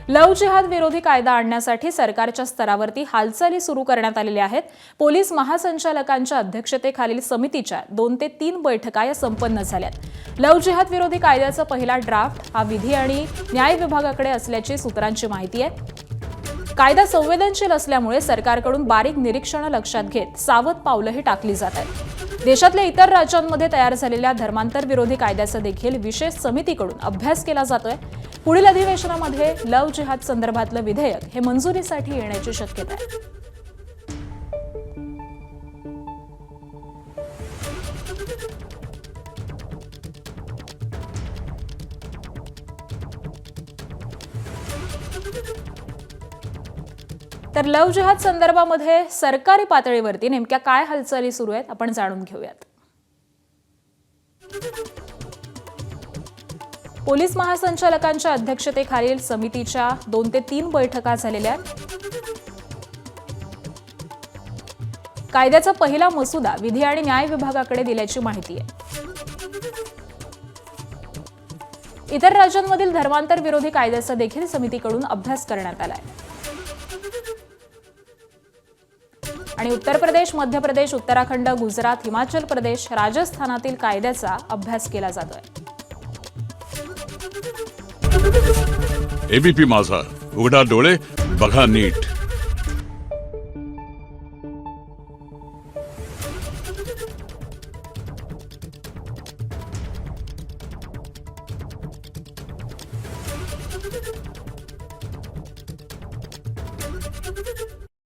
Love जिहाद विरोधी कायदा आणण्यासाठी सरकारच्या स्तरावरती हालचाली सुरू करण्यात आलेल्या आहेत। पोलीस महासंचालकांच्या अध्यक्षतेखालील समितीच्या 2 ते 3 बैठका या संपन्न झाल्यात। लव्ह जिहाद विरोधी कायद्याचा पहिला ड्राफ्ट हा विधी आणि न्याय विभागाकडे असल्याची सूत्रांची माहिती आहे। कायदा संवेदनशील असल्यामुळे सरकारकडून बारीक निरीक्षणे लक्षात घेत सावध पावलंही टाकली जात आहेत। देशातल्या इतर राज्यांमध्ये तयार झालेल्या धर्मांतर विरोधी कायद्याचा देखील विशेष समितीकडून अभ्यास केला जातोय। पुढील अधिवेशनामध्ये लव्ह जिहाद संदर्भातलं विधेयक हे मंजुरीसाठी येण्याची शक्यता आहे। तर लव्ह जिहाद संदर्भामध्ये सरकारी पातळीवरती नेमक्या काय हालचाली सुरू आहेत आपण जाणून घेऊयात। पोलीस महासंचालकांच्या अध्यक्षतेखालील समितीच्या 2 ते 3 बैठका झालेल्या आहेत। कायद्याचा पहिला मसुदा विधी आणि न्याय विभागाकडे दिल्याची माहिती आहे। इतर राज्यांमधील धर्मांतर विरोधी कायद्याचा देखील समितीकडून अभ्यास करण्यात आला आहे आणि उत्तर प्रदेश, मध्य प्रदेश, उत्तराखंड, गुजरात, हिमाचल प्रदेश, राजस्थानातील कायद्याचा अभ्यास केला जातोय। एबीपी माझा, उघडा डोळे बघा नीट।